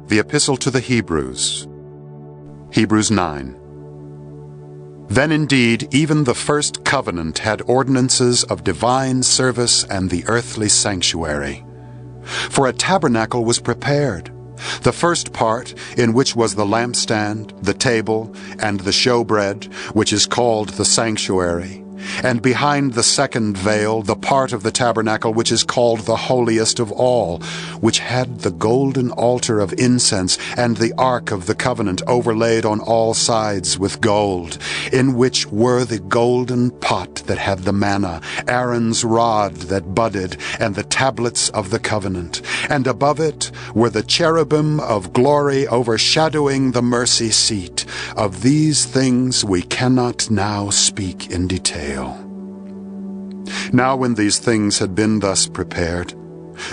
The Epistle to the Hebrews. Hebrews 9. Then indeed even the first covenant had ordinances of divine service and the earthly sanctuary. For a tabernacle was prepared, the first part, in which was the lampstand, the table, and the showbread, which is called the sanctuary, and behind the second veil the part of the tabernacle which is called the holiest of all, which had the golden altar of incense and the ark of the covenant overlaid on all sides with gold, in which were the golden pot that had the manna, Aaron's rod that budded, and the tablets of the covenant. And above it were the cherubim of glory overshadowing the mercy seat. Of these things we cannot now speak in detail. Now when these things had been thus prepared,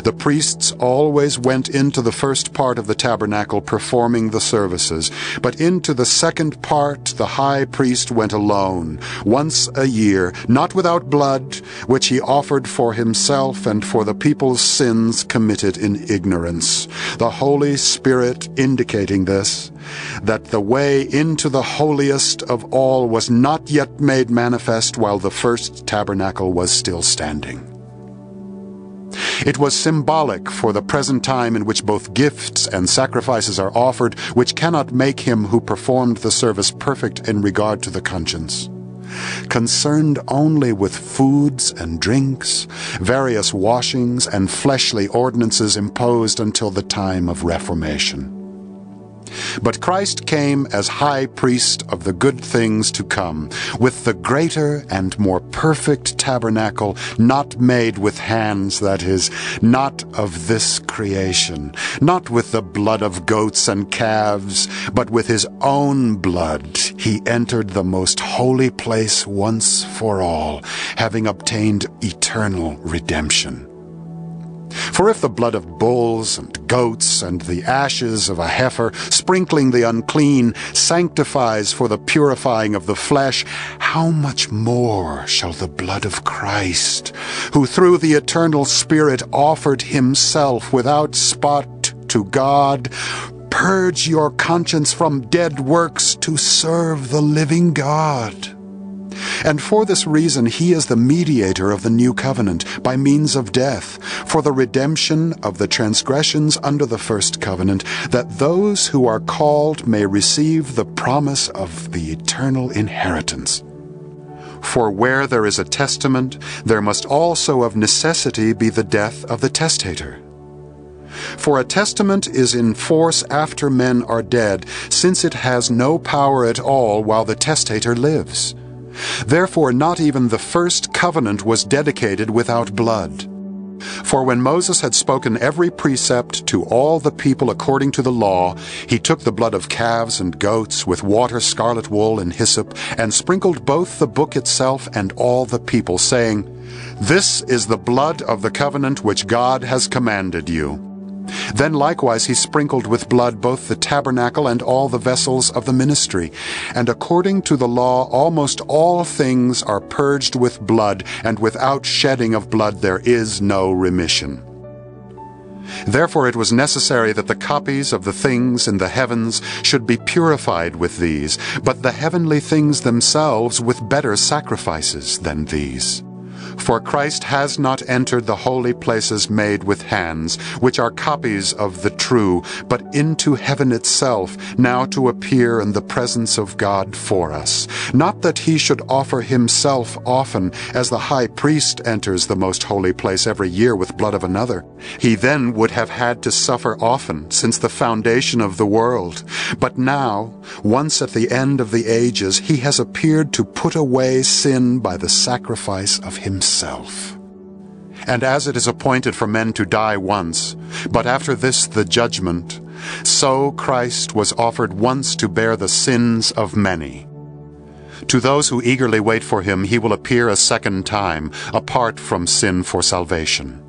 the priests always went into the first part of the tabernacle performing the services, but into the second part the high priest went alone, once a year, not without blood, which he offered for himself and for the people's sins committed in ignorance, the Holy Spirit indicating this, that the way into the holiest of all was not yet made manifest while the first tabernacle was still standing. It was symbolic for the present time in which both gifts and sacrifices are offered, which cannot make him who performed the service perfect in regard to the conscience. Concerned only with foods and drinks, various washings, and fleshly ordinances imposed until the time of Reformation. But Christ came as high priest of the good things to come, with the greater and more perfect tabernacle, not made with hands, that is, not of this creation, not with the blood of goats and calves, but with his own blood he entered the most holy place once for all, having obtained eternal redemption. For if the blood of bulls and goats and the ashes of a heifer, sprinkling the unclean, sanctifies for the purifying of the flesh, how much more shall the blood of Christ, who through the eternal Spirit offered himself without spot to God, purge your conscience from dead works to serve the living God? And for this reason he is the mediator of the new covenant, by means of death, for the redemption of the transgressions under the first covenant, that those who are called may receive the promise of the eternal inheritance. For where there is a testament, there must also of necessity be the death of the testator. For a testament is in force after men are dead, since it has no power at all while the testator lives. Therefore not even the first covenant was dedicated without blood. For when Moses had spoken every precept to all the people according to the law, he took the blood of calves and goats with water, scarlet wool, and hyssop, and sprinkled both the book itself and all the people, saying, "This is the blood of the covenant which God has commanded you." Then likewise he sprinkled with blood both the tabernacle and all the vessels of the ministry. And according to the law almost all things are purged with blood, and without shedding of blood there is no remission. Therefore it was necessary that the copies of the things in the heavens should be purified with these, but the heavenly things themselves with better sacrifices than these. For Christ has not entered the holy places made with hands, which are copies of the true, but into heaven itself, now to appear in the presence of God for us. Not that he should offer himself often, as the high priest enters the most holy place every year with blood of another. He then would have had to suffer often, since the foundation of the world. But now, once at the end of the ages, he has appeared to put away sin by the sacrifice of himself. And as it is appointed for men to die once, but after this the judgment, so Christ was offered once to bear the sins of many. To those who eagerly wait for him he will appear a second time, apart from sin for salvation.